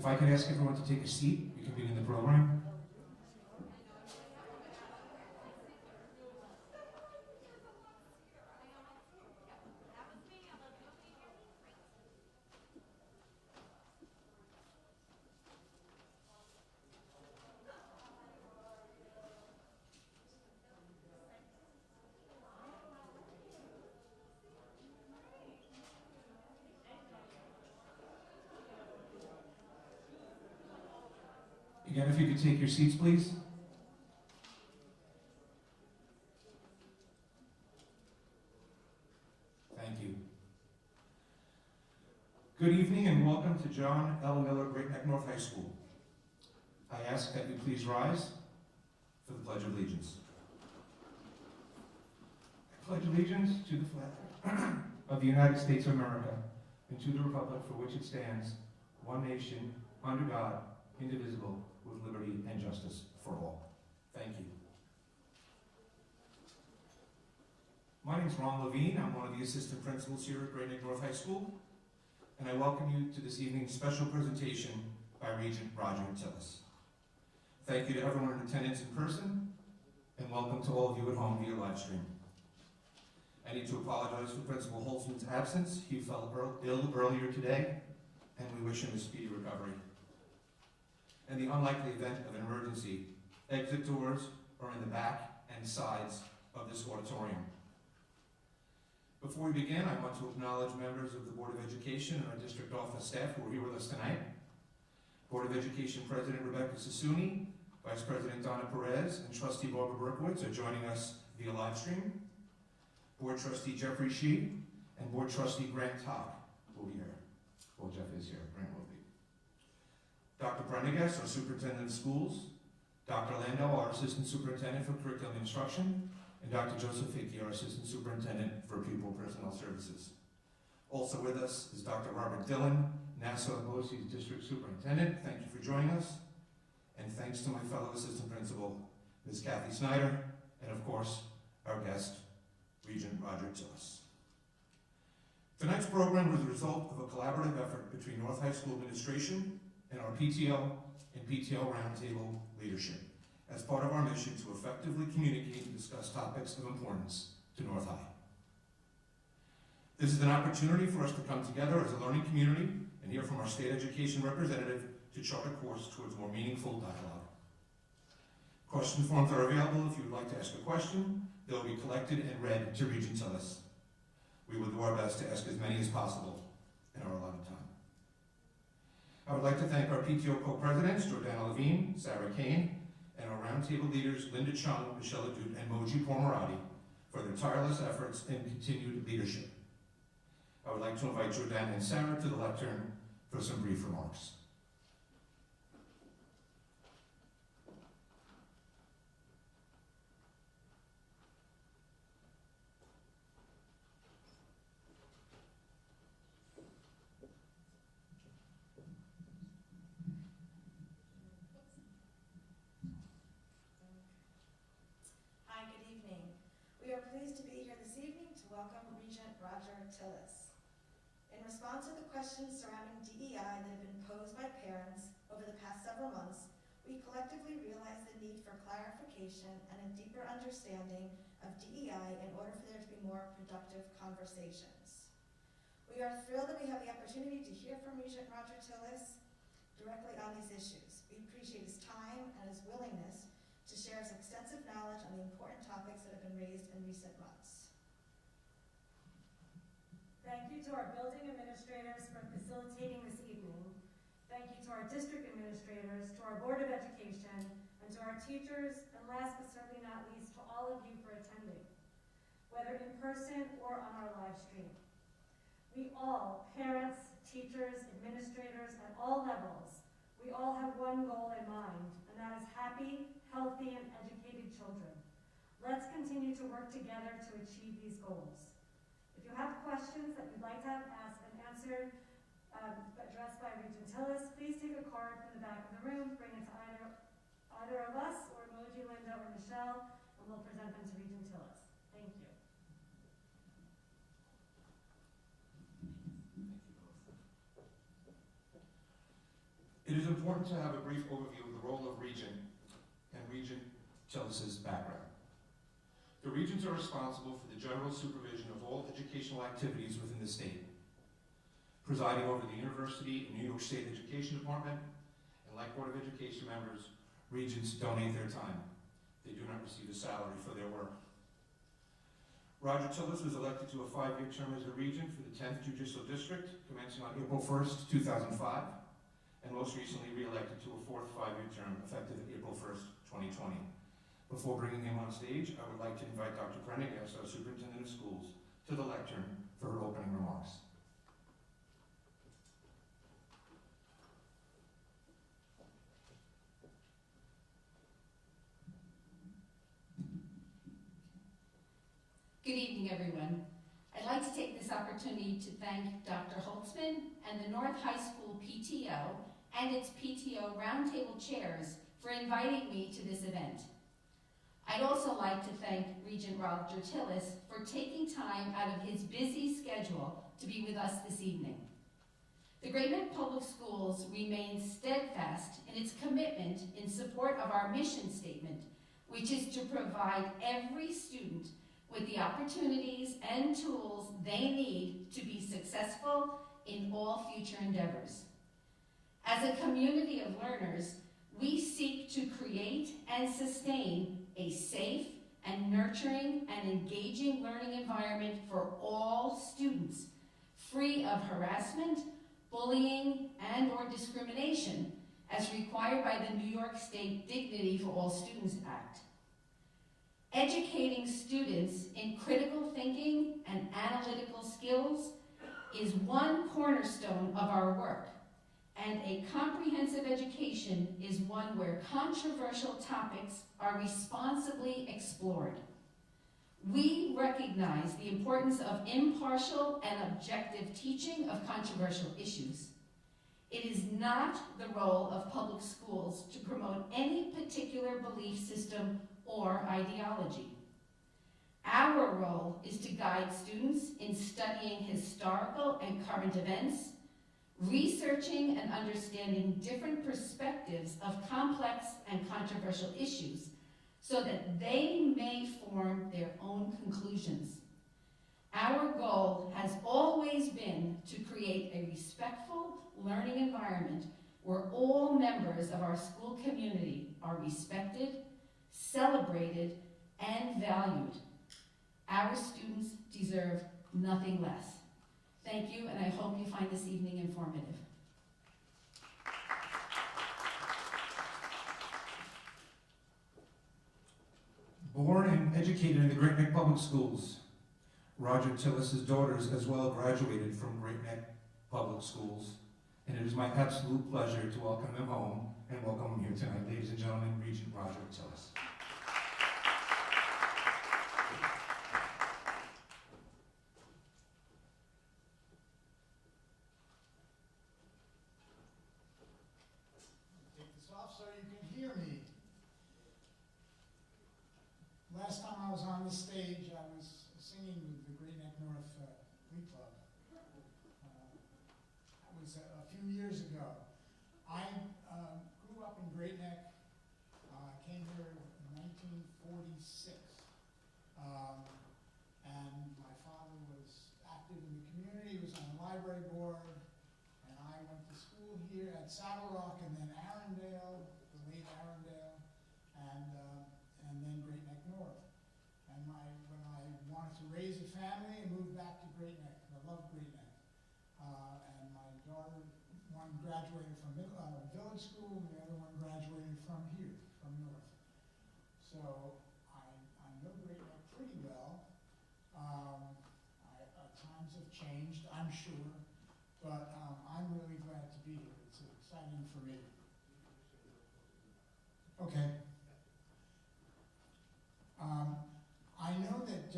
If I could ask everyone to take a seat, we can begin the program. Again, if you could take your seats, please. Thank you. Good evening and welcome to John L. Miller Great Neck North High School. I ask that you please rise for the Pledge of Allegiance. I pledge allegiance to the flag of the United States of America and to the republic for which it stands, one nation, under God, indivisible, with liberty and justice for all. Thank you. My name is Ron Levine. I'm one of the assistant principals here at Great Neck North High School, and I welcome you to this evening's special presentation by Regent Roger Tilles. Thank you to everyone in attendance in person, and welcome to all of you at home via live stream. I need to apologize for Principal Holtzman's absence. He fell ill earlier today, and we wish him a speedy recovery. In the unlikely event of an emergency, exit doors are in the back and sides of this auditorium. Before we begin, I want to acknowledge members of the Board of Education and our district office staff who are here with us tonight. Board of Education President Rebecca Sassouni, Vice President Donna Perez, and Trustee Barbara Berkowitz are joining us via live stream. Board Trustee Jeffrey Shee and Board Trustee Grant Tock will be here. Well, Jeff is here. Grant will be. Dr. Prendergast, our Superintendent of Schools, Dr. Lando, our Assistant Superintendent for Curriculum Instruction, and Dr. Joseph Hickey, our Assistant Superintendent for Pupil Personnel Services. Also with us is Dr. Robert Dillon, Nassau BOCES District Superintendent. Thank you for joining us. And thanks to my fellow Assistant Principal, Ms. Kathy Snyder, and of course, our guest, Regent Roger Tilles. Tonight's program was a result of a collaborative effort between North High School administration and our PTO and PTO Roundtable leadership as part of our mission to effectively communicate and discuss topics of importance to North High. This is an opportunity for us to come together as a learning community and hear from our state education representative to chart a course towards more meaningful dialogue. Question forms are available if you would like to ask a question. They will be collected and read to Regent Tilles. We will do our best to ask as many as possible in our allotted time. I would like to thank our PTO co-presidents, Jordana Levine, Sarah Kane, and our roundtable leaders, Linda Chung, Michelle Adut, and Moji Pormarati, for their tireless efforts and continued leadership. I would like to invite Jordana and Sarah to the lectern for some brief remarks. In response to the questions surrounding DEI that have been posed by parents over the past several months, we collectively realized the need for clarification and a deeper understanding of DEI in order for there to be more productive conversations. We are thrilled that we have the opportunity to hear from Regent Roger Tilles directly on these issues. We appreciate his time and his willingness to share his extensive knowledge on the important topics that have been raised in recent months. Thank you to our building administrators for facilitating this evening. Thank you to our district administrators, to our Board of Education, and to our teachers, and last but certainly not least, to all of you for attending, whether in person or on our live stream. We all, parents, teachers, administrators, at all levels, we all have one goal in mind, and that is happy, healthy, and educated children. Let's continue to work together to achieve these goals. If you have questions that you'd like to have asked and answered, addressed by Regent Tilles, please take a card from the back of the room, bring it to either of us, or Moji, Linda, or Michelle, and we'll present them to Regent Tilles. Thank you. It is important to have a brief overview of the role of Regent and Regent Tilles' background. The Regents are responsible for the general supervision of all educational activities within the state, presiding over the University and New York State Education Department, and like Board of Education members, Regents donate their time. They do not receive a salary for their work. Roger Tilles was elected to a 5-year term as a Regent for the 10th Judicial District, commencing on April 1st, 2005, and most recently re-elected to a 4th 5-year term, effective April 1st, 2020. Before bringing him on stage, I would like to invite Dr. Prendergast, our Superintendent of Schools, to the lectern for her opening remarks. Good evening, everyone. I'd like to take this opportunity to thank Dr. Holtzman and the North High School PTO and its PTO Roundtable chairs for inviting me to this event. I'd also like to thank Regent Roger Tilles for taking time out of his busy schedule to be with us this evening. The Great Neck Public Schools remains steadfast in its commitment in support of our mission statement, which is to provide every student with the opportunities and tools they need to be successful in all future endeavors. As a community of learners, we seek to create and sustain a safe and nurturing and engaging learning environment for all students, free of harassment, bullying, and/or discrimination, as required by the New York State Dignity for All Students Act. Educating students in critical thinking and analytical skills is one cornerstone of our work, and a comprehensive education is one where controversial topics are responsibly explored. We recognize the importance of impartial and objective teaching of controversial issues. It is not the role of public schools to promote any particular belief system or ideology. Our role is to guide students in studying historical and current events, researching and understanding different perspectives of complex and controversial issues so that they may form their own conclusions. Our goal has always been to create a respectful learning environment where all members of our school community are respected, celebrated, and valued. Our students deserve nothing less. Thank you, and I hope you find this evening informative. Born and educated in the Great Neck Public Schools, Roger Tilles' daughters as well graduated from Great Neck Public Schools, and it is my absolute pleasure to welcome them home and welcome them here tonight. Ladies and gentlemen, Regent Roger Tilles. So you can hear me. Last time I was on this stage, I was singing with the Great Neck North Glee Club. That was a few years ago. I grew up in Great Neck, came here in 1946. And my father was active in the community, was on the library board, and I went to school here at Saddle Rock and then Arundel, the late Arundel, and then Great Neck North. And when I wanted to raise a family, I moved back to Great Neck. I love Great Neck. And my daughter, one graduated from village school, and the other one graduated from here, from North. So I know Great Neck pretty well. Times have changed, I'm sure, but I'm really glad to be here. It's exciting for me. Okay. I know that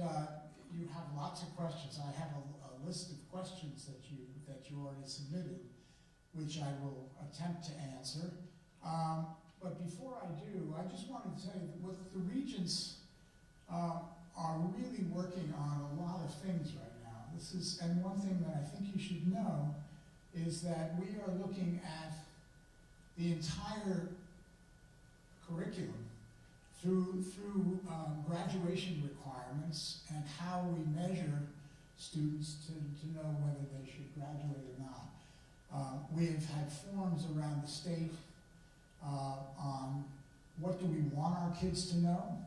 you have lots of questions. I have a list of questions that you already submitted, which I will attempt to answer. But before I do, I just wanted to tell you that what the Regents are really working on a lot of things right now. And one thing that I think you should know is that we are looking at the entire curriculum through graduation requirements and how we measure students to know whether they should graduate or not. We have had forums around the state on what do we want our kids to know,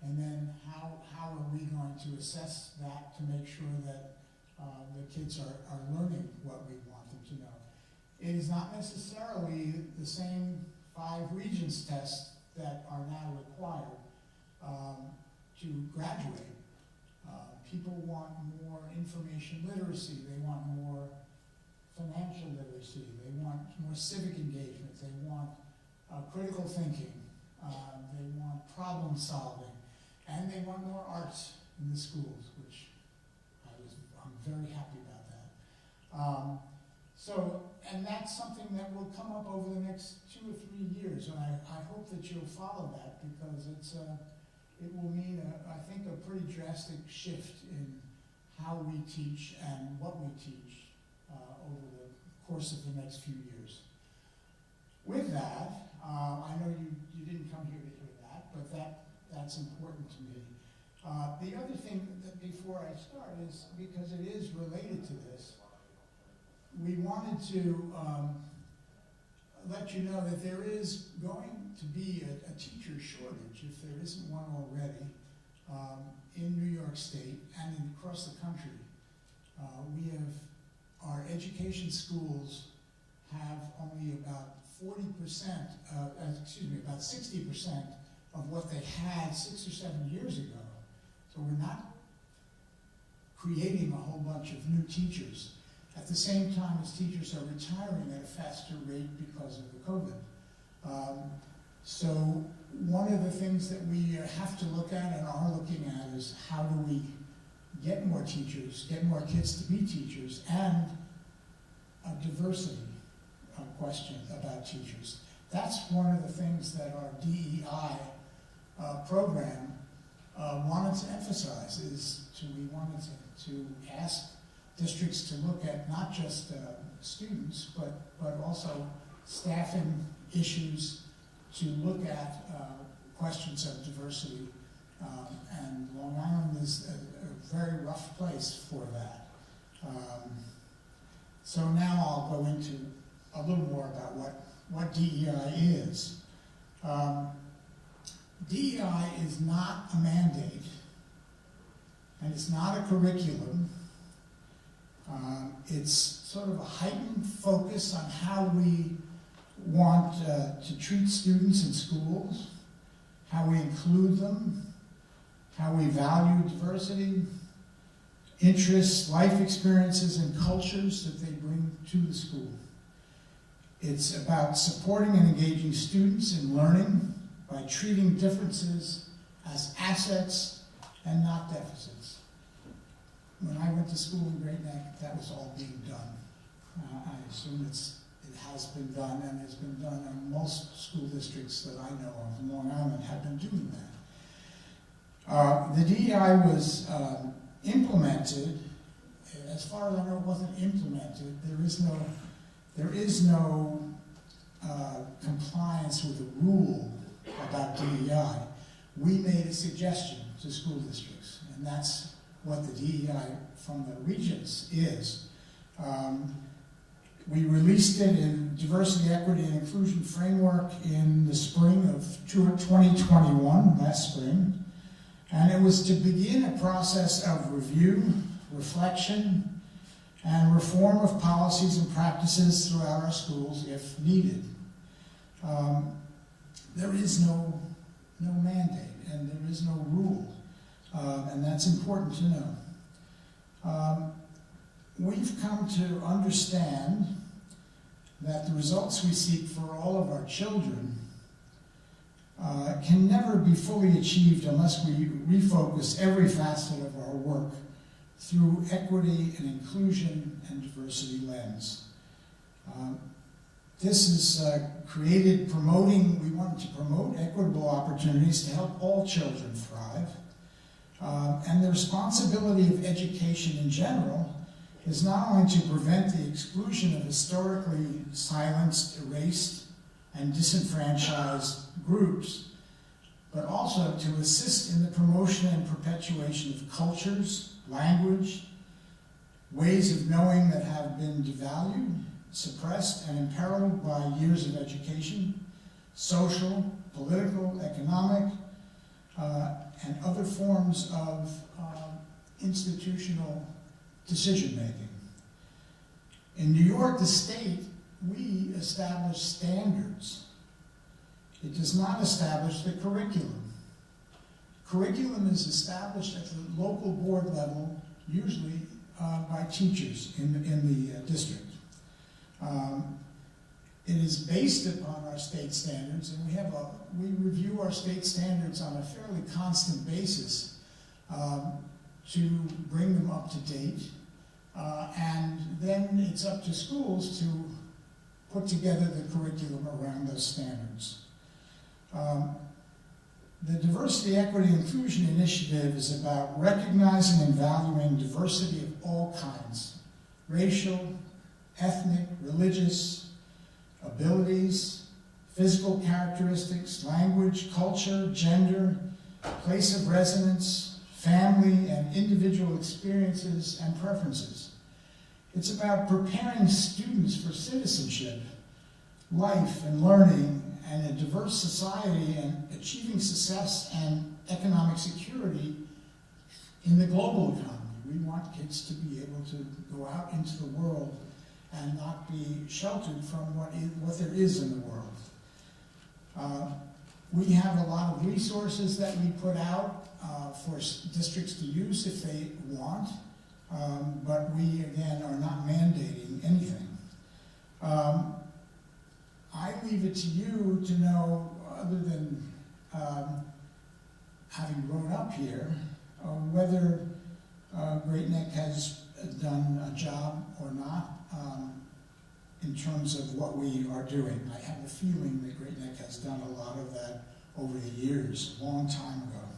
and then how are we going to assess that to make sure that the kids are learning what we want them to know. It is not necessarily the same 5 Regents tests that are now required to graduate. People want more information literacy, they want more financial literacy, they want more civic engagement, they want critical thinking, they want problem solving, and they want more arts in the schools, which I'm very happy about that. And that's something that will come up over the next 2 or 3 years, and I hope that you'll follow that, because it will mean, I think, a pretty drastic shift in how we teach and what we teach over the course of the next few years. With that, I know you didn't come here to hear that, but that's important to me. The other thing that before I start is, because it is related to this, we wanted to let you know that there is going to be a teacher shortage, if there isn't one already, in New York State and across the country. Our education schools have only about 60% of what they had 6 or 7 years ago. So we're not creating a whole bunch of new teachers at the same time as teachers are retiring at a faster rate because of the COVID. So one of the things that we have to look at and are looking at is how do we get more teachers, get more kids to be teachers, and a diversity question about teachers. That's one of the things that our DEI program wanted to emphasize, we wanted to ask districts to look at not just students, but also staffing issues, to look at questions of diversity. And Long Island is a very rough place for that. So now I'll go into a little more about what DEI is. DEI is not a mandate, and it's not a curriculum. It's sort of a heightened focus on how we want to treat students in schools, how we include them, how we value diversity, interests, life experiences, and cultures that they bring to the school. It's about supporting and engaging students in learning by treating differences as assets and not deficits. When I went to school in Great Neck, that was all being done. I assume it has been done, and has been done in most school districts that I know of in Long Island have been doing that. The DEI was implemented. As far as I know, it wasn't implemented. There is no compliance with the rule about DEI. We made a suggestion to school districts, and that's what the DEI from the Regents is. We released it in Diversity, Equity, and Inclusion Framework in the spring of 2021, last spring. And it was to begin a process of review, reflection, and reform of policies and practices throughout our schools if needed. There is no mandate, and there is no rule, and that's important to know. We've come to understand that the results we seek for all of our children can never be fully achieved unless we refocus every facet of our work through equity and inclusion and diversity lens. This is we wanted to promote equitable opportunities to help all children thrive. And the responsibility of education in general is not only to prevent the exclusion of historically silenced, erased, and disenfranchised groups, but also to assist in the promotion and perpetuation of cultures, language, ways of knowing that have been devalued, suppressed, and imperiled by years of education, social, political, economic, and other forms of institutional decision-making. In New York, the state, we establish standards. It does not establish the curriculum. Curriculum is established at the local board level, usually by teachers in the district. It is based upon our state standards, and we review our state standards on a fairly constant basis to bring them up to date. And then it's up to schools to put together the curriculum around those standards. The Diversity, Equity, Inclusion Initiative is about recognizing and valuing diversity of all kinds, racial, ethnic, religious, abilities, physical characteristics, language, culture, gender, place of residence, family, and individual experiences and preferences. It's about preparing students for citizenship, life and learning, and a diverse society, and achieving success and economic security in the global economy. We want kids to be able to go out into the world and not be sheltered from what there is in the world. We have a lot of resources that we put out for districts to use if they want, but we, again, are not mandating anything. I leave it to you to know, other than having grown up here, whether Great Neck has done a job or not in terms of what we are doing. I have a feeling that Great Neck has done a lot of that over the years, a long time ago.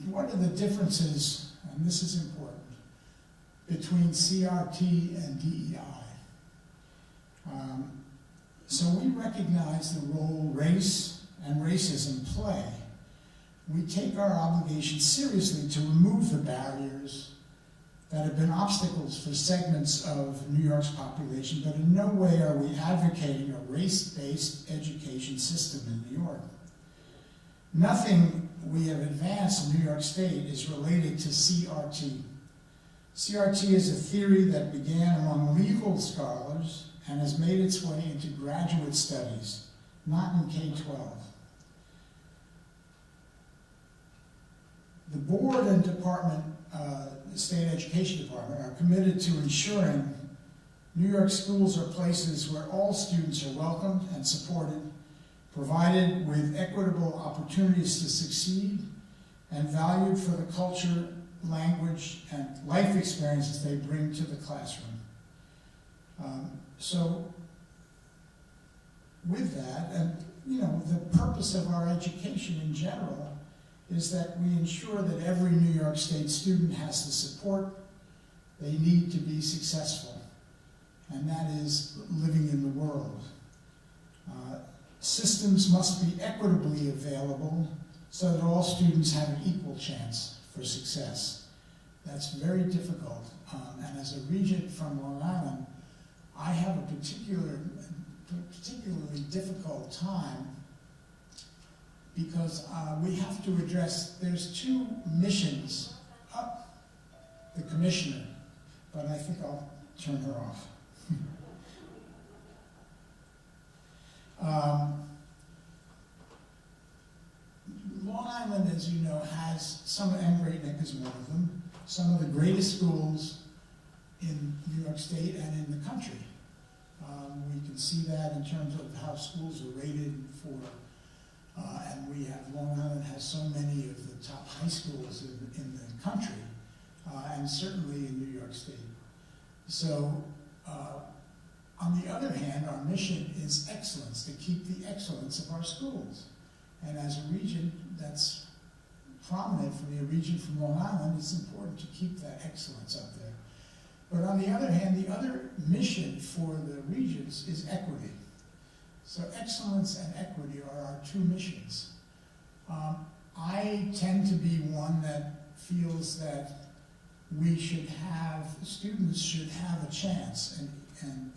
What are the differences, and this is important, between CRT and DEI? So we recognize the role race and racism play. We take our obligation seriously to remove the barriers that have been obstacles for segments of New York's population, but in no way are we advocating a race-based education system in New York. Nothing we have advanced in New York State is related to CRT. CRT is a theory that began among legal scholars and has made its way into graduate studies, not in K-12. The board and department, the state education department, are committed to ensuring New York schools are places where all students are welcomed and supported, provided with equitable opportunities to succeed, and valued for the culture, language, and life experiences they bring to the classroom. So with that, and the purpose of our education in general is that we ensure that every New York State student has the support they need to be successful, and that is living in the world. Systems must be equitably available so that all students have an equal chance for success. That's very difficult, and as a regent from Long Island, I have a particularly difficult time because we have to address, there's two missions. The commissioner, but I think I'll turn her off. Long Island, as you know, has and Great Neck is one of them, some of the greatest schools in New York State and in the country. We can see that in terms of how schools are rated for, and we have, Long Island has so many of the top high schools in the country, and certainly in New York State. So, on the other hand, our mission is excellence, to keep the excellence of our schools. And as a region that's prominent for me, a region from Long Island, it's important to keep that excellence up there. But on the other hand, the other mission for the Regents is equity. So excellence and equity are our two missions. I tend to be one that feels that students should have a chance, and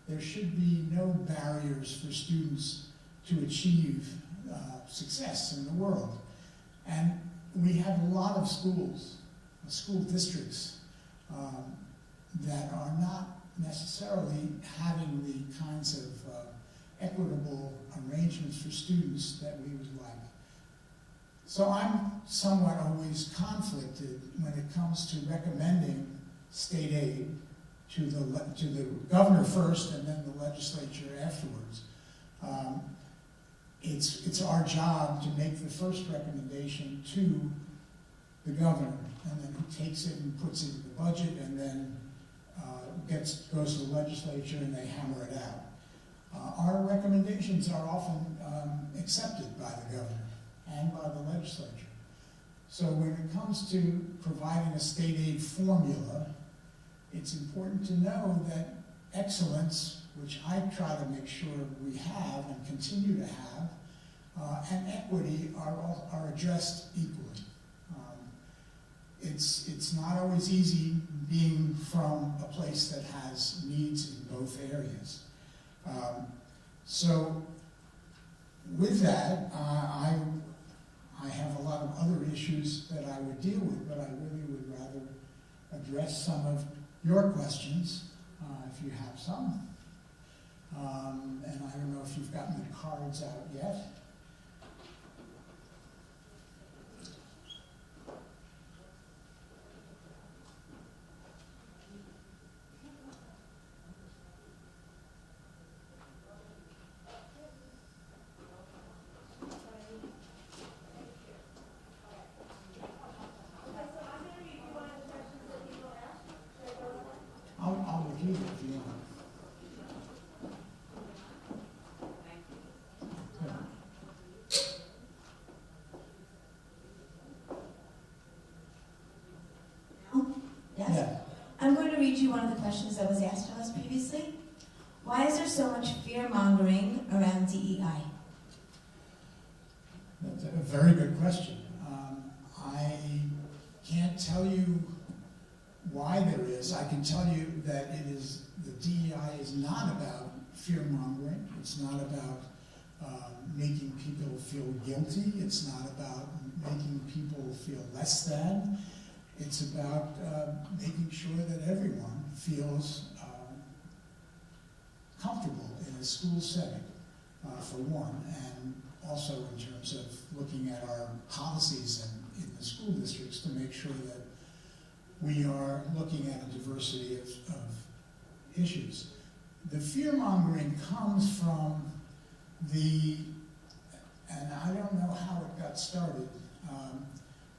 there should be no barriers for students to achieve success in the world. And we have a lot of schools, school districts, that are not necessarily having the kinds of equitable arrangements for students that we would like. So I'm somewhat always conflicted when it comes to recommending state aid to the governor first and then the legislature afterwards. It's our job to make the first recommendation to the governor, and then he takes it and puts it in the budget, and then goes to the legislature and they hammer it out. Our recommendations are often accepted by the governor and by the legislature. So when it comes to providing a state aid formula, it's important to know that excellence, which I try to make sure we have and continue to have, and equity are addressed equally. It's not always easy being from a place that has needs in both areas. So with that, I have a lot of other issues that I would deal with, but I really would rather address some of your questions, if you have some. And I don't know if you've gotten the cards out yet. I'll repeat it if you want. Yes. Yeah. I'm going to read you one of the questions that was asked of us previously. Why is there so much fear-mongering around DEI? That's a very good question. I can't tell you why there is. I can tell you that the DEI is not about fear-mongering. It's not about making people feel guilty. It's not about making people feel less than. It's about making sure that everyone feels comfortable in a school setting, for one, and also in terms of looking at our policies in the school districts to make sure that we are looking at a diversity of issues. The fear-mongering comes from and I don't know how it got started,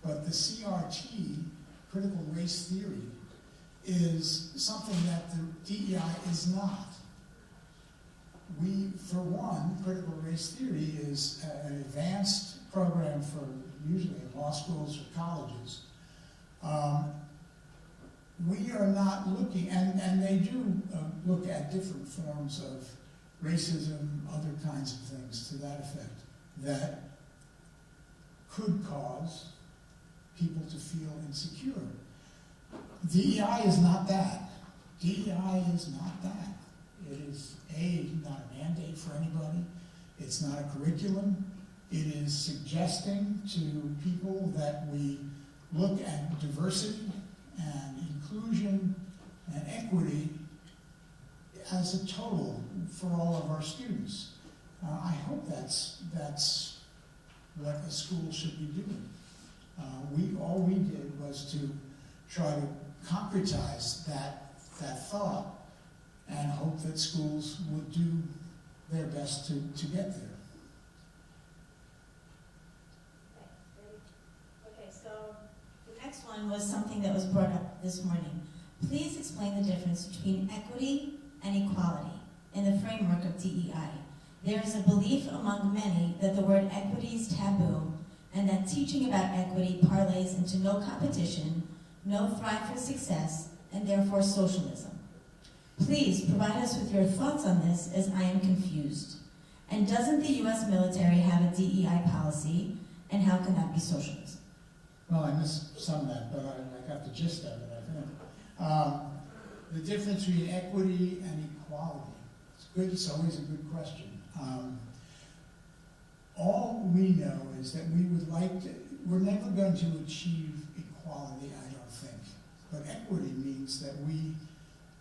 but the CRT, critical race theory, is something that the DEI is not. For one, critical race theory is an advanced program for usually in law schools or colleges. We are not looking, and they do look at different forms of racism, other kinds of things to that effect, that could cause people to feel insecure. DEI is not that. DEI is not that. It is not a mandate for anybody. It's not a curriculum. It is suggesting to people that we look at diversity and inclusion and equity as a total for all of our students. I hope that's what a school should be doing. All we did was to try to concretize that thought and hope that schools would do their best to get there. Okay, so the next one was something that was brought up this morning. Please explain the difference between equity and equality in the framework of DEI. There is a belief among many that the word equity is taboo, and that teaching about equity parlays into no competition, no thrive for success, and therefore socialism. Please provide us with your thoughts on this, as I am confused. And doesn't the U.S. military have a DEI policy, and how can that be socialism? Well, I missed some of that, but I got the gist of it, I think. The difference between equity and equality. It's good, it's always a good question. All we know is that we would like to, we're never going to achieve equality, I don't think. But equity means that we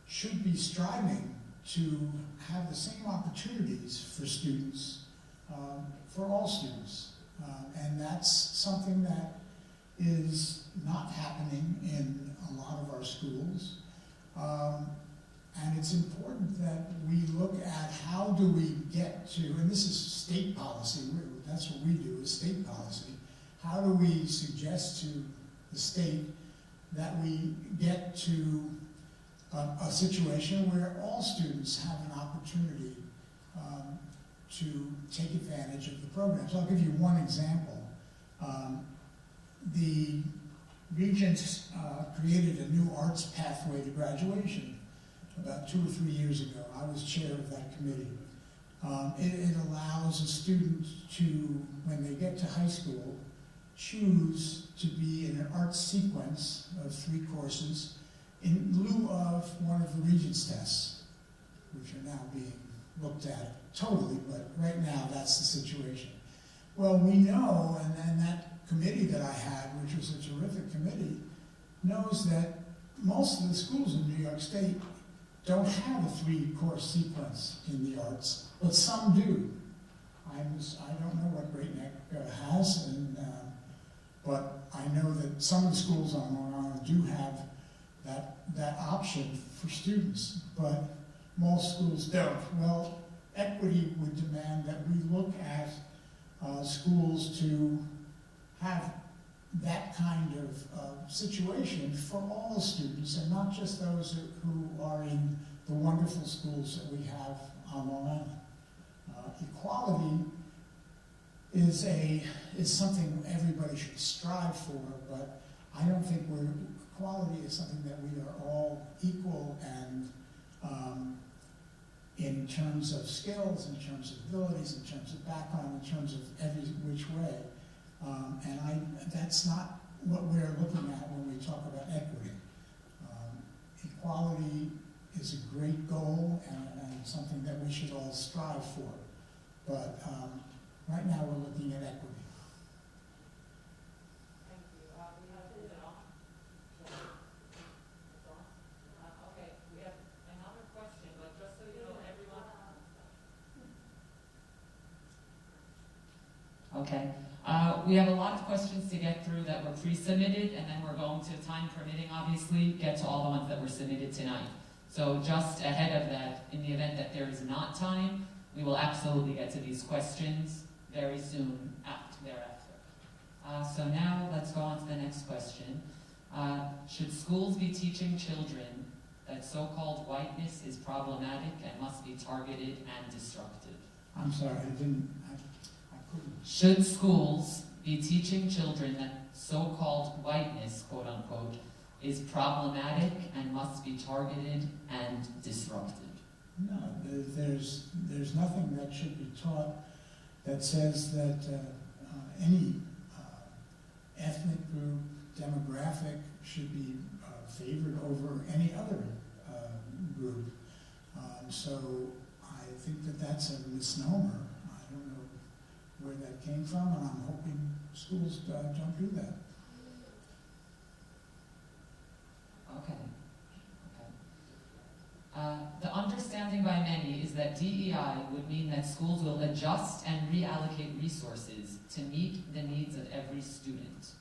should be striving to have the same opportunities for students, for all students. And that's something that is not happening in a lot of our schools. And it's important that we look at how do we get to, and this is state policy, that's what we do, is state policy. How do we suggest to the state that we get to a situation where all students have an opportunity to take advantage of the programs? I'll give you one example. The Regent created a new arts pathway to graduation about 2 or 3 years ago. I was chair of that committee. It allows a student to, when they get to high school, choose to be in an arts sequence of 3 courses in lieu of one of the Regents tests, which are now being looked at totally, but right now that's the situation. Well, we know, and that committee that I had, which was a terrific committee, knows that most of the schools in New York State don't have a 3-course sequence in the arts, but some do. I don't know what Great Neck has, but I know that some of the schools on Long Island do have that option for students, but most schools don't. Well, equity would demand that we look at schools to have that kind of situation for all students, and not just those who are in the wonderful schools that we have on Long Island. Equality is something everybody should strive for, but I don't think equality is something that we are all equal and in terms of skills, in terms of abilities, in terms of background, in terms of every which way. And that's not what we're looking at when we talk about equity. Equality is a great goal and something that we should all strive for. But right now we're looking at equity. Thank you. We have, is it on? It's on? Okay, we have another question, but just so you know, everyone. Okay. We have a lot of questions to get through that were pre-submitted, and then we're going to, time permitting obviously, get to all the ones that were submitted tonight. So just ahead of that, in the event that there is not time, we will absolutely get to these questions very soon thereafter. So now let's go on to the next question. Should schools be teaching children that so-called whiteness is problematic and must be targeted and destructive? I'm sorry, I couldn't. Should schools be teaching children that so-called whiteness, quote unquote, is problematic and must be targeted and disrupted? No, there's nothing that should be taught that says that any ethnic group, demographic should be favored over any other group. So I think that that's a misnomer. I don't know where that came from, and I'm hoping schools don't do that. Okay. The understanding by many is that DEI would mean that schools will adjust and reallocate resources to meet the needs of every student.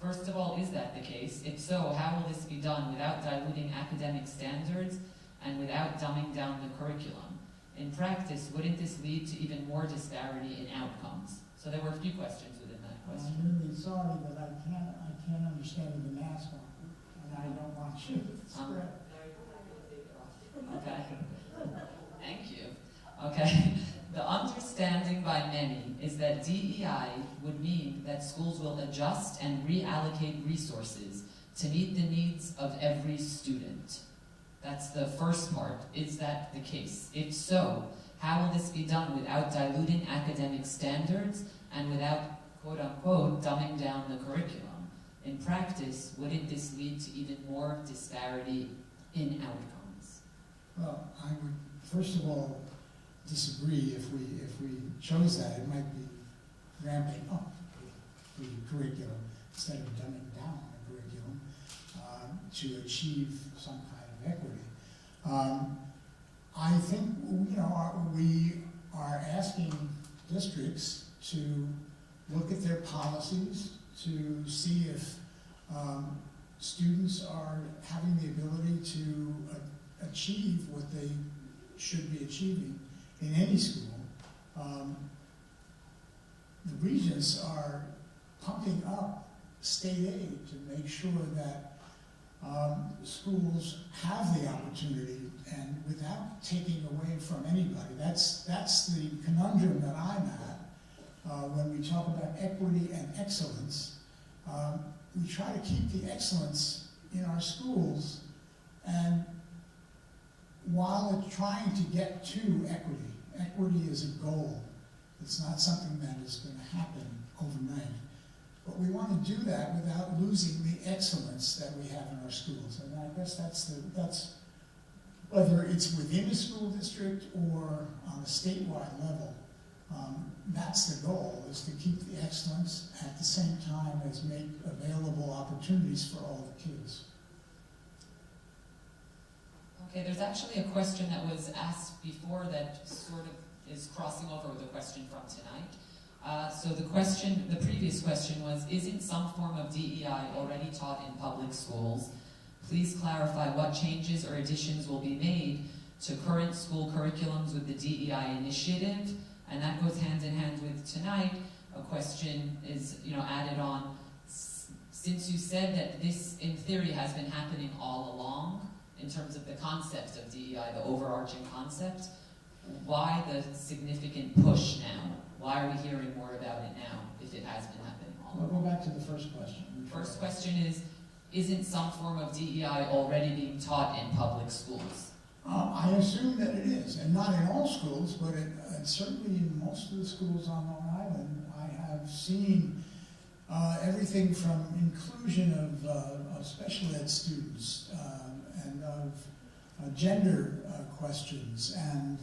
First of all, is that the case? If so, how will this be done without diluting academic standards and without dumbing down the curriculum? In practice, wouldn't this lead to even more disparity in outcomes? So there were a few questions within that question. I'm really sorry, but I can't understand the mask on, and I don't want you to spread. Okay. Thank you. Okay. The understanding by many is that DEI would mean that schools will adjust and reallocate resources to meet the needs of every student? That's the first part. Is that the case? If so, how will this be done without diluting academic standards and without, quote unquote, dumbing down the curriculum? In practice, wouldn't this lead to even more disparity in outcomes? Well, I would first of all disagree. If we chose that, it might be ramping up the curriculum instead of dumbing down the curriculum to achieve some kind of equity. I think we are asking districts to look at their policies to see if students are having the ability to achieve what they should be achieving in any school. The regents are pumping up state aid to make sure that schools have the opportunity and without taking away from anybody. That's the conundrum that I'm at. When we talk about equity and excellence, we try to keep the excellence in our schools, and while it's trying to get to equity is a goal. It's not something that is going to happen overnight. But we want to do that without losing the excellence that we have in our schools. And I guess that's whether it's within a school district or on a statewide level. That's the goal, is to keep the excellence at the same time as make available opportunities for all the kids. Okay, there's actually a question that was asked before that sort of is crossing over with the question from tonight. So the previous question was, isn't some form of DEI already taught in public schools? Please clarify what changes or additions will be made to current school curriculums with the DEI initiative. And that goes hand in hand with tonight. A question is, added on. Since you said that this, in theory, has been happening all along, in terms of the concept of DEI, the overarching concept, why the significant push now? Why are we hearing more about it now, if it has been happening all along? We'll go back to the first question. First question is, isn't some form of DEI already being taught in public schools? I assume that it is, and not in all schools, but certainly in most of the schools on Long Island. I have seen everything from inclusion of special ed students and of gender questions and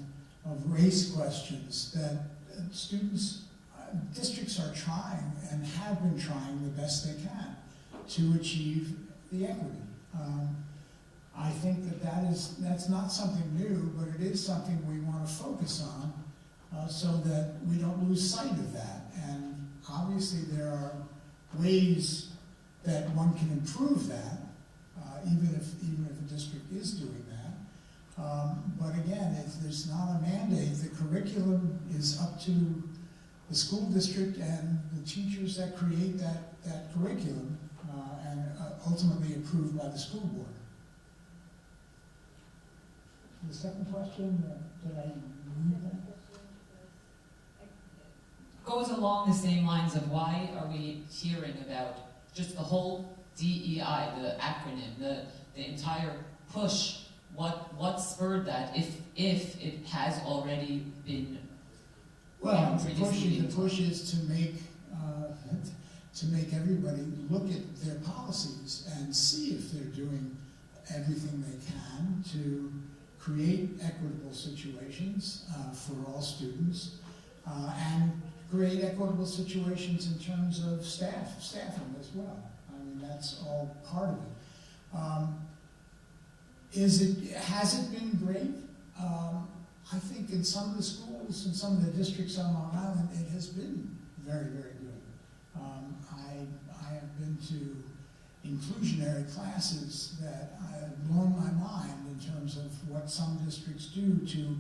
of race questions that districts are trying and have been trying the best they can to achieve the equity. I think that's not something new, but it is something we want to focus on so that we don't lose sight of that. And obviously there are ways that one can improve that, even if a district is doing that. But again, there's not a mandate. The curriculum is up to the school district and the teachers that create that curriculum and ultimately approved by the school board. The second question, did I read that? Goes along the same lines of why are we hearing about just the whole DEI, the acronym, the entire push? What spurred that if it has already been? Well, the push is to make everybody look at their policies and see if they're doing everything they can to create equitable situations for all students, and create equitable situations in terms of staffing as well. I mean, that's all part of it. Has it been great? I think in some of the schools and some of the districts on Long Island, it has been very, very good. I have been to inclusionary classes that have blown my mind in terms of what some districts do to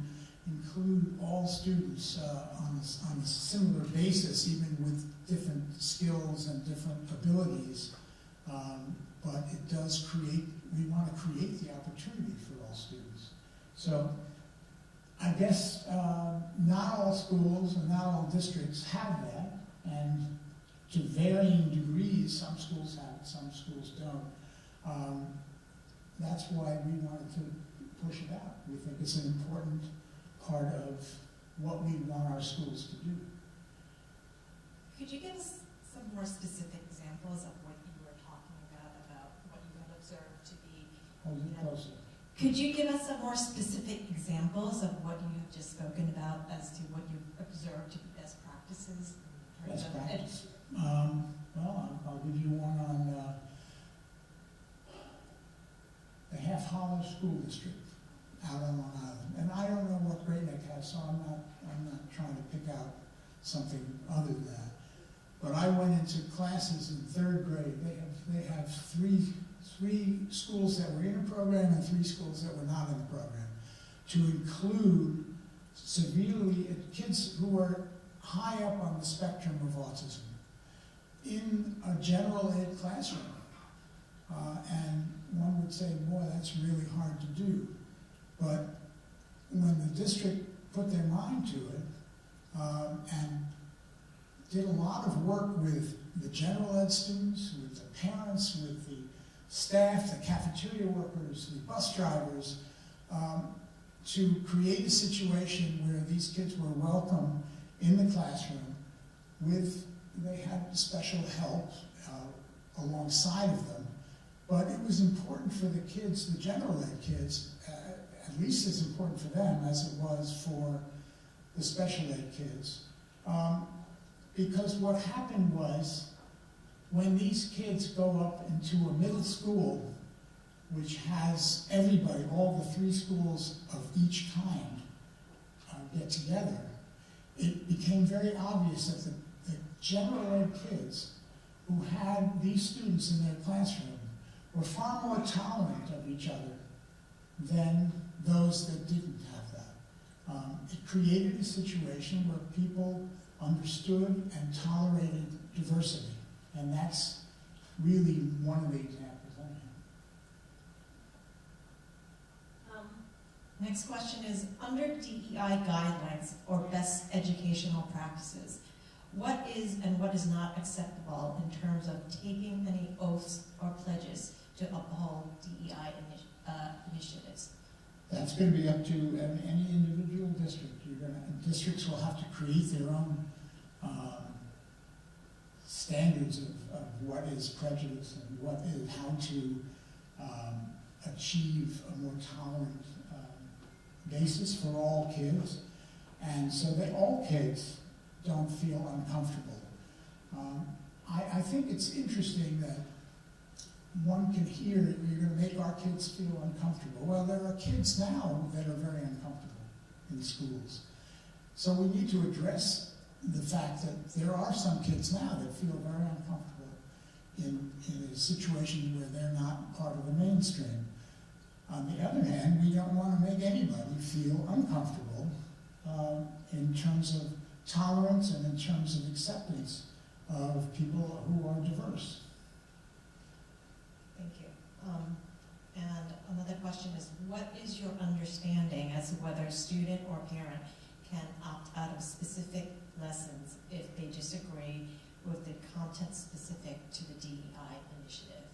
include all students on a similar basis, even with different skills and different abilities. But it does create, we want to create the opportunity for all students. So I guess not all schools and not all districts have that, and to varying degrees, some schools have it, some schools don't. That's why we wanted to push it out. We think it's an important part of what we want our schools to do. Could you give us some more specific examples of what you were talking about what you have observed to be? Hold it closer. Could you give us some more specific examples of what you have just spoken about as to what you've observed to be best practices? Best practice. Well, I'll give you one on the Half Hollow School District out on Long Island. And I don't know what Great Neck has, so I'm not trying to pick out something other than that. But I went into classes in 3rd grade. They have three schools that were in a program and 3 schools that were not in the program, to include severely kids who were high up on the spectrum of autism in a general ed classroom. And one would say, boy, that's really hard to do. But when the district put their mind to it and did a lot of work with the general ed students, with the parents, with the staff, the cafeteria workers, the bus drivers, to create a situation where these kids were welcome in the classroom they had special help alongside of them, but it was important for the kids, the general ed kids, at least as important for them as it was for the special ed kids. Because what happened was, when these kids go up into a middle school, which has everybody, all the 3 schools of each kind get together, it became very obvious that the general ed kids who had these students in their classroom were far more tolerant of each other than those that didn't have that. It created a situation where people understood and tolerated diversity, and that's really one of the examples I have. Next question is, under DEI guidelines or best educational practices, what is and what is not acceptable in terms of taking any oaths or pledges to uphold DEI initiatives? That's going to be up to any individual district. Districts will have to create their own standards of what is prejudice and how to achieve a more tolerant basis for all kids, and so that all kids don't feel uncomfortable. I think it's interesting that one can hear you're going to make our kids feel uncomfortable. Well, there are kids now that are very uncomfortable in schools. So we need to address the fact that there are some kids now that feel very uncomfortable in a situation where they're not part of the mainstream. On the other hand, we don't want to make anybody feel uncomfortable in terms of tolerance and in terms of acceptance of people who are diverse. Thank you. And another question is, what is your understanding as to whether a student or parent can opt out of specific lessons if they disagree with the content specific to the DEI initiative?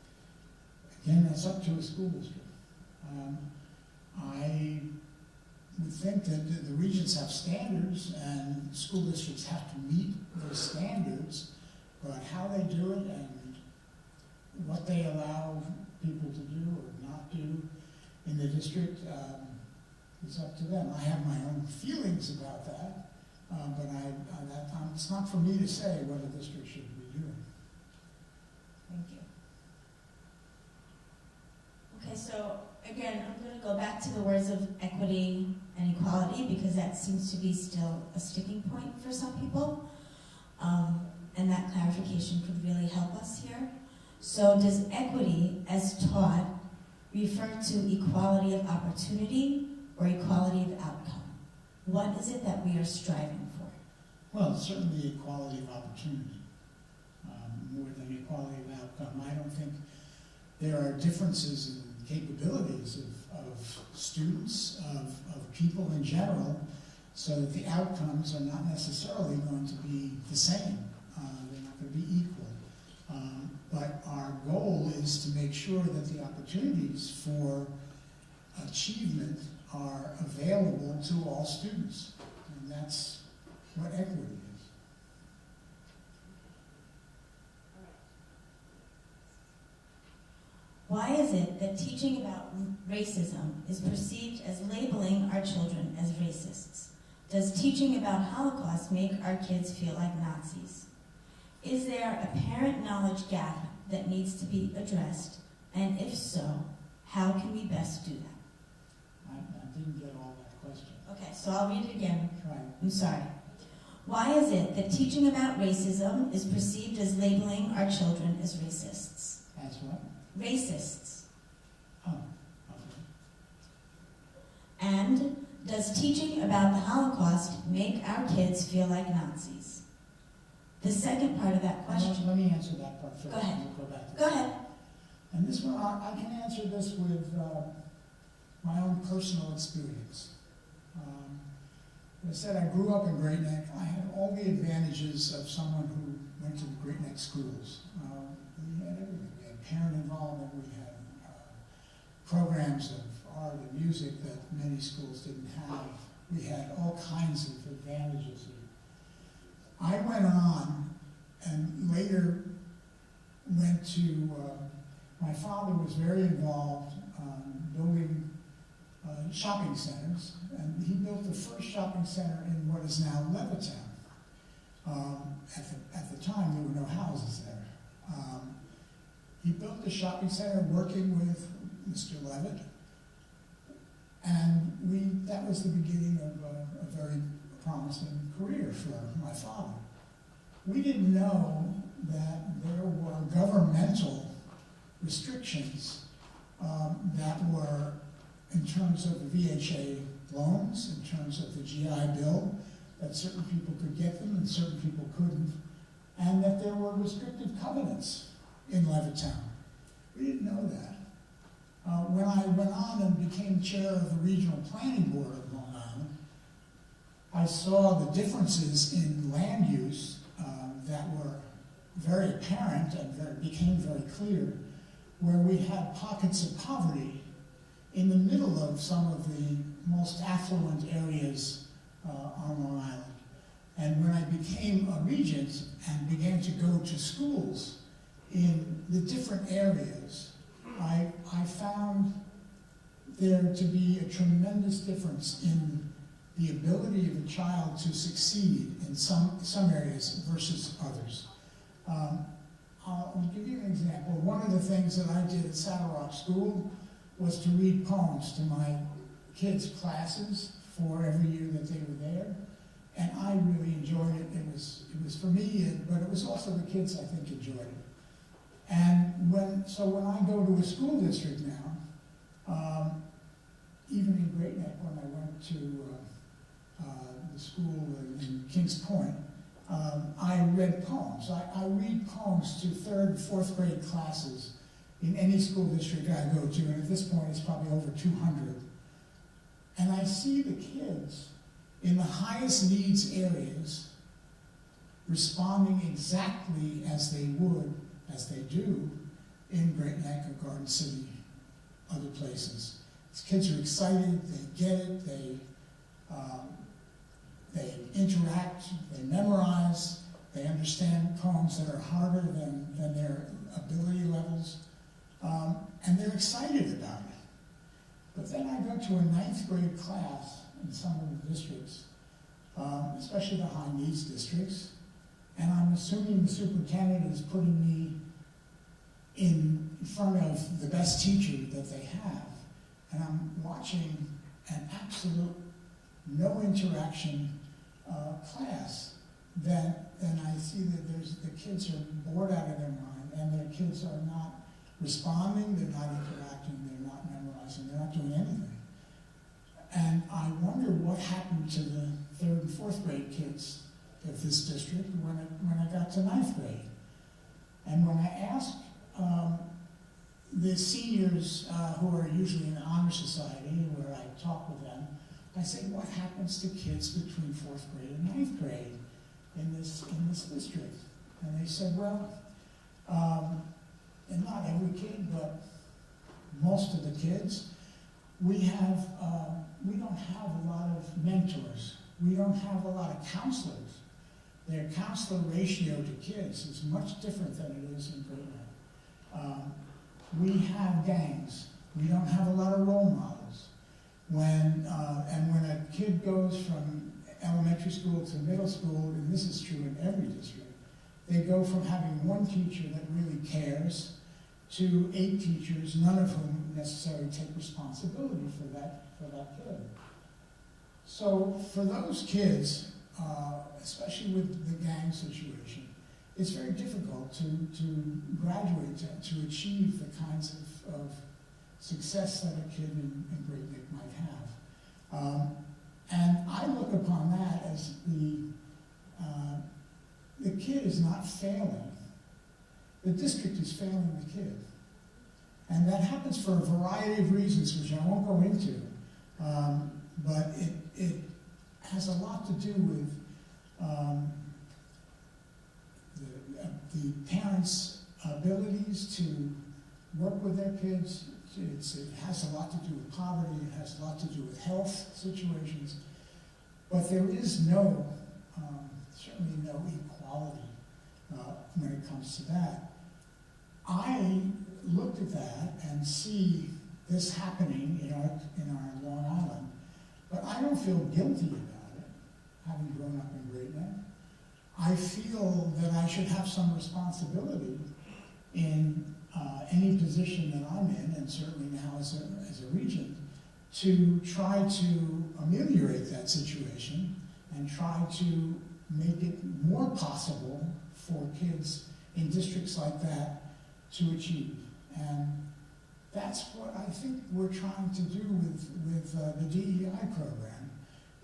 Again, that's up to a school district. I would think that the regents have standards and school districts have to meet those standards, but how they do it and what they allow people to do or not do in the district is up to them. I have my own feelings about that, but it's not for me to say what a district should be doing. Thank you. Okay, so again, I'm going to go back to the words of equity and equality because that seems to be still a sticking point for some people. And that clarification could really help us here. So does equity, as taught, refer to equality of opportunity or equality of outcome? What is it that we are striving for? Well, certainly equality of opportunity, more than equality of outcome. I don't think there are differences in capabilities of students, of people in general, so that the outcomes are not necessarily going to be the same. They're not going to be equal. But our goal is to make sure that the opportunities for achievement are available to all students. And that's what equity is. Why is it that teaching about racism is perceived as labeling our children as racists? Does teaching about Holocaust make our kids feel like Nazis? Is there a parent knowledge gap that needs to be addressed? And if so, how can we best do that? I didn't get all that question. Okay, so I'll read it again. Right. I'm sorry. Why is it that teaching about racism is perceived as labeling our children as racists? That's what? Racists. Oh, okay. And does teaching about the Holocaust make our kids feel like Nazis? The second part of that question. Let me answer that part first. Go ahead. And we'll go back to Go that. ahead. And this one, I can answer this with my own personal experience. As I said, I grew up in Great Neck. I had all the advantages of someone who went to the Great Neck schools. We had everything. We had parent involvement. We had programs of art and music that many schools didn't have. We had all kinds of advantages. I went on and later went to, my father was very involved building shopping centers, and he built the first shopping center in what is now Levittown. At the time, there were no houses there. He built the shopping center working with Mr. Levitt, and that was the beginning of a very promising career for my father. We didn't know that there were governmental restrictions that were in terms of the VHA loans, in terms of the GI Bill, that certain people could get them and certain people couldn't, and that there were restrictive covenants in Levittown. We didn't know that. When I went on and became chair of the Regional Planning Board of Long Island, I saw the differences in land use that were very apparent and became very clear, where we had pockets of poverty in the middle of some of the most affluent areas on Long Island. And when I became a regent and began to go to schools in the different areas, I found there to be a tremendous difference in the ability of a child to succeed in some areas versus others. I'll give you an example. One of the things that I did at Saddle Rock School was to read poems to my kids' classes for every year that they were there. And I really enjoyed it. It was for me, but it was also the kids, I think, enjoyed it. And when I go to a school district now, even in Great Neck, when I went to the school in Kings Point, I read poems. I read poems to 3rd and 4th grade classes in any school district I go to, and at this point it's probably over 200. And I see the kids in the highest needs areas responding exactly as they do in Great Neck or Garden City, other places. These kids are excited, they get it, they interact, they memorize, they understand poems that are harder than their ability levels, and they're excited about it. But then I go to a 9th grade class in some of the districts, especially the high needs districts, and I'm assuming the superintendent is putting me in front of the best teacher that they have, and I'm watching an absolute no interaction class, then I see that the kids are bored out of their mind, and their kids are not responding, they're not interacting, they're not memorizing, they're not doing anything. And I wonder what happened to the 3rd and 4th grade kids of this district when I got to 9th grade. And when I asked the seniors who are usually in the honor society, where I talk with them, I said, what happens to kids between 4th grade and 9th grade in this district? And they said, well, and not every kid, but most of the kids, we don't have a lot of mentors. We don't have a lot of counselors. Their counselor ratio to kids is much different than it is in grade 9. We have gangs. We don't have a lot of role models. When a kid goes from elementary school to middle school, and this is true in every district, they go from having one teacher that really cares to 8 teachers, none of whom necessarily take responsibility for that kid. So for those kids, especially with the gang situation, it's very difficult to graduate, to achieve the kinds of success that a kid in Great Neck might have. And I look upon that as the kid is not failing. The district is failing the kid. And that happens for a variety of reasons, which I won't go into. But it has a lot to do with the parents' abilities to work with their kids. It has a lot to do with poverty. It has a lot to do with health situations. But there is certainly no equality when it comes to that. I looked at that and see this happening in our Long Island, but I don't feel guilty about it, having grown up in Great Neck. I feel that I should have some responsibility in any position that I'm in, and certainly now as a regent, to try to ameliorate that situation and try to make it more possible for kids in districts like that to achieve. And that's what I think we're trying to do with the DEI program,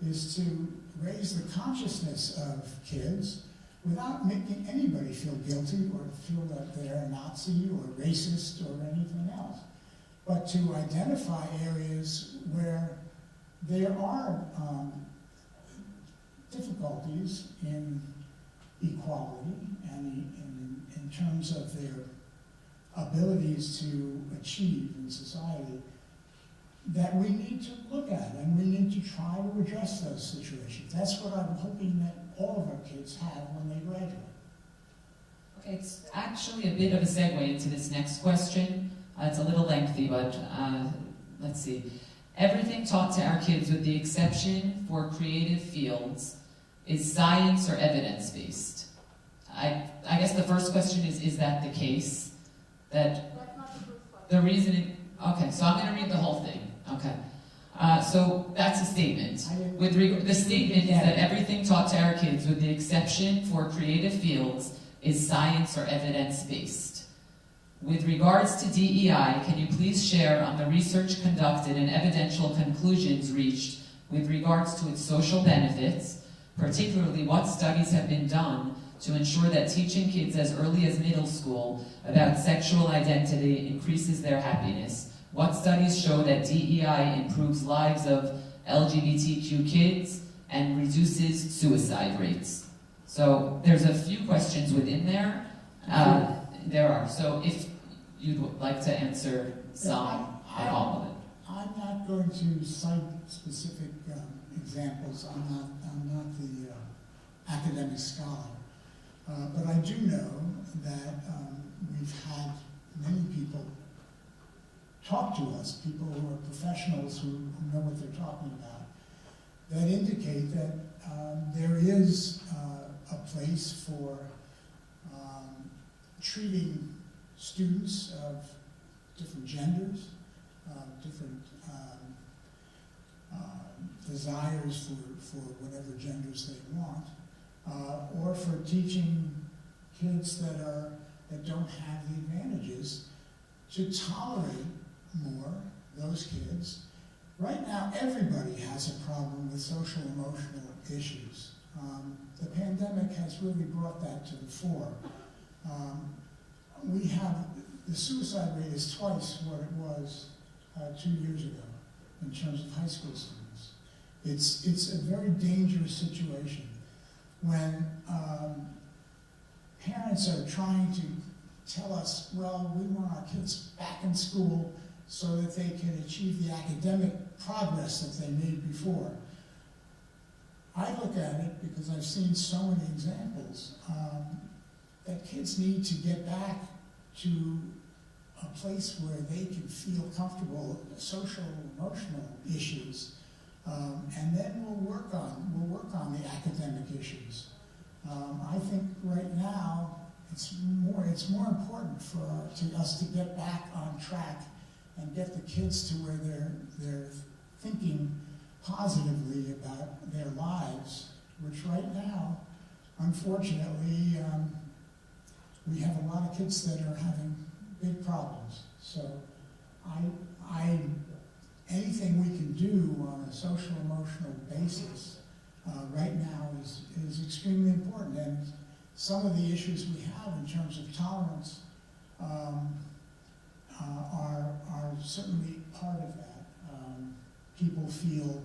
is to raise the consciousness of kids without making anybody feel guilty or feel that they're a Nazi or racist or anything else, but to identify areas where there are difficulties in equality and in terms of their abilities to achieve in society, that we need to look at, and we need to try to address those situations. That's what I'm hoping that all of our kids have when they graduate. Okay, it's actually a bit of a segue into this next question. It's a little lengthy, but let's see. Everything taught to our kids, with the exception for creative fields, is science or evidence-based. I guess the first question is that the case? That That's not the first question. the reasoning, okay, so I'm going to read the whole thing. Okay. So that's a statement. The statement is that everything taught to our kids, with the exception for creative fields, is science or evidence-based. With regards to DEI, can you please share on the research conducted and evidential conclusions reached with regards to its social benefits, particularly what studies have been done to ensure that teaching kids as early as middle school about sexual identity increases their happiness? What studies show that DEI improves lives of LGBTQ kids and reduces suicide rates? So there's a few questions within there. There are. So if you'd like to answer some or all of it. I'm not going to cite specific examples. I'm not the academic scholar. But I do know that we've had many people talk to us, people who are professionals who know what they're talking about, that indicate that there is a place for treating students of different genders, different desires for whatever genders they want, or for teaching kids that don't have the advantages to tolerate more those kids. Right now, everybody has a problem with social emotional issues. The pandemic has really brought that to the fore. The suicide rate is twice what it was 2 years ago in terms of high school students. It's a very dangerous situation when parents are trying to tell us, well, we want our kids back in school so that they can achieve the academic progress that they made before. I look at it because I've seen so many examples that kids need to get back to a place where they can feel comfortable with social, emotional issues, and then we'll work on the academic issues. I think right now it's more important for us to get back on track and get the kids to where they're thinking positively about their lives, which right now, unfortunately, we have a lot of kids that are having big problems. So anything we can do on a social emotional basis right now is extremely important. And some of the issues we have in terms of tolerance are certainly part of that. People feel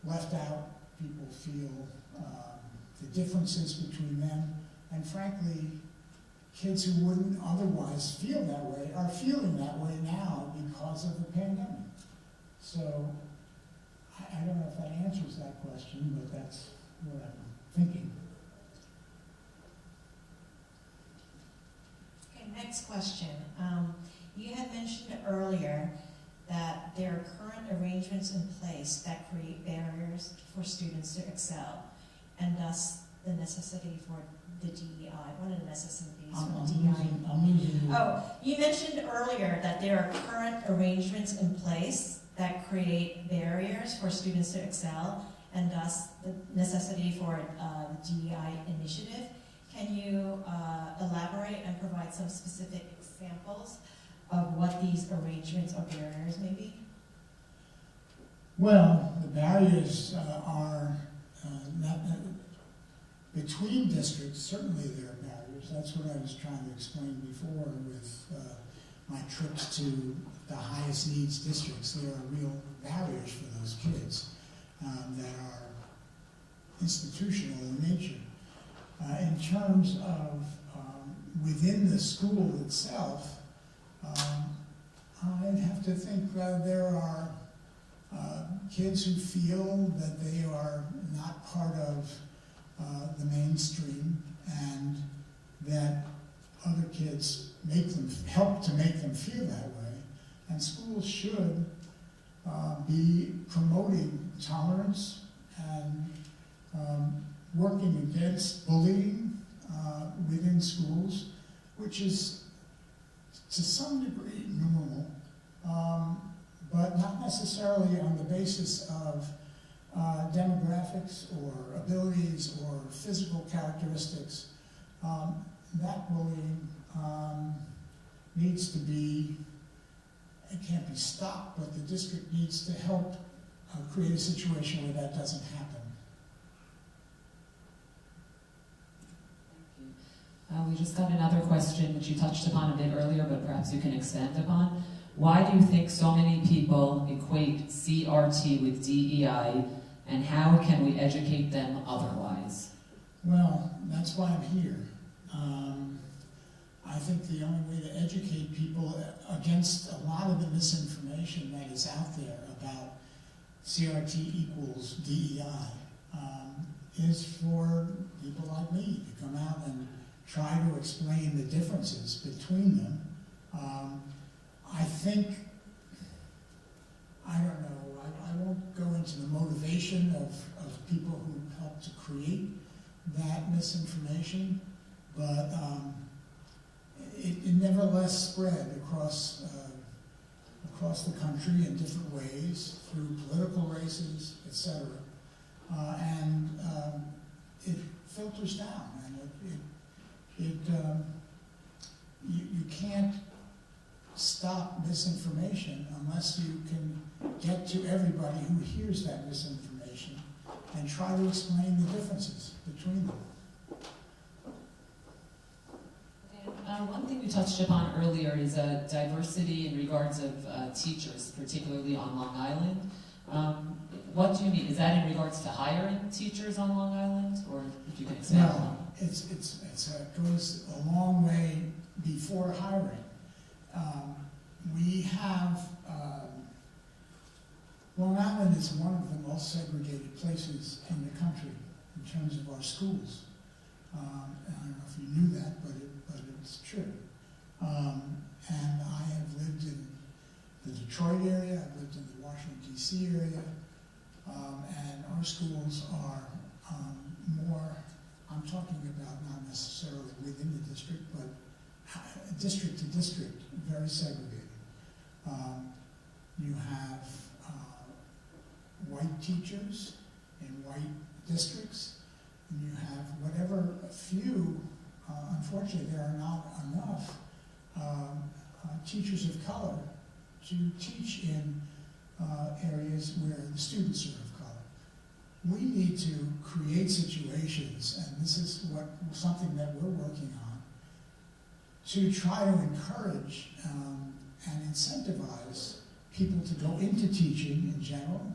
left out, people feel the differences between them, and frankly, kids who wouldn't otherwise feel that way are feeling that way now because of the pandemic. So I don't know if that answers that question, but that's what I'm thinking. Okay, next question. You had mentioned earlier that there are current arrangements in place that create barriers for students to excel, and thus the necessity for the DEI. One of the necessities for DEI. I'm losing you. Oh, you mentioned earlier that there are current arrangements in place that create barriers for students to excel, and thus the necessity for the DEI initiative. Can you elaborate and provide some specific examples of what these arrangements or barriers may be? Well, the barriers are not between districts. Certainly there are barriers. That's what I was trying to explain before with my trips to the highest needs districts. There are real barriers for those kids that are institutional in nature. In terms of within the school itself, I'd have to think there are kids who feel that they are not part of the mainstream, and that other kids help to make them feel that way. And schools should be promoting tolerance and working against bullying within schools, which is to some degree normal, but not necessarily on the basis of demographics or abilities or physical characteristics. That bullying needs to be, it can't be stopped, but the district needs to help create a situation where that doesn't happen. We just got another question, which you touched upon a bit earlier, but perhaps you can expand upon. Why do you think so many people equate CRT with DEI, and how can we educate them otherwise? Well, that's why I'm here. I think the only way to educate people against a lot of the misinformation that is out there about CRT equals DEI is for people like me to come out and try to explain the differences between them. I think, I don't know, I won't go into the motivation of people who helped to create that misinformation, but it nevertheless spread across the country in different ways, through political races, etc. And it filters down, and you can't stop misinformation unless you can get to everybody who hears that misinformation and try to explain the differences between them. One thing we touched upon earlier is diversity in regards of teachers, particularly on Long Island. What do you mean? Is that in regards to hiring teachers on Long Island, or if you can expand on? No, it goes a long way before hiring. We have, Long Island is one of the most segregated places in the country in terms of our schools. I don't know if you knew that, but it's true. And I have lived in the Detroit area, I've lived in the Washington, D.C. area, and our schools are more, I'm talking about not necessarily within the district, but district to district, very segregated. You have white teachers in white districts, and you have whatever few, unfortunately there are not enough teachers of color to teach in areas where the students are of color. We need to create situations, and this is something that we're working on, to try to encourage and incentivize people to go into teaching in general,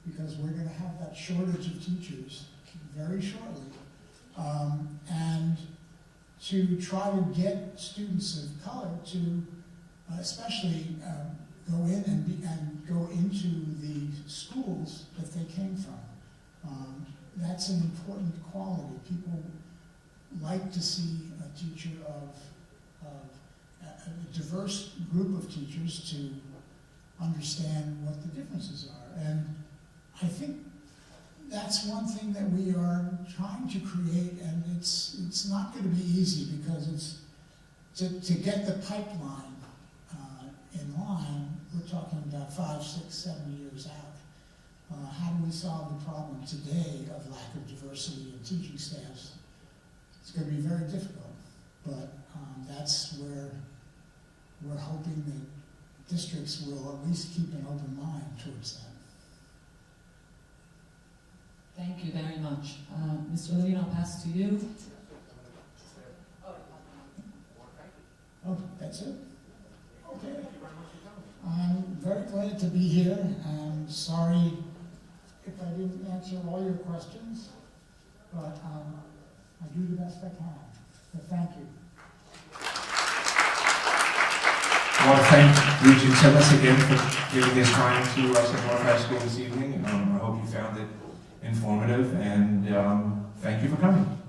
because we're going to have that shortage of teachers very shortly, and to try to get students of color to especially go in and go into the schools that they came from. That's an important quality. People like to see a teacher of a diverse group of teachers to understand what the differences are. And I think that's one thing that we are trying to create, and it's not going to be easy, because it's to get the pipeline in line, we're talking about 5, 6, 7 years out. How do we solve the problem today of lack of diversity in teaching staffs? It's going to be very difficult, but that's where we're hoping that districts will at least keep an open mind towards that. Thank you very much. Mr. Levine, I'll pass to you. Oh, that's it? Okay. I'm very glad to be here. I'm sorry if I didn't answer all your questions, but I do the best I can. So thank you. I want to thank Regent Tilles again for giving this time to us at North High School this evening. I hope you found it informative, and thank you for coming.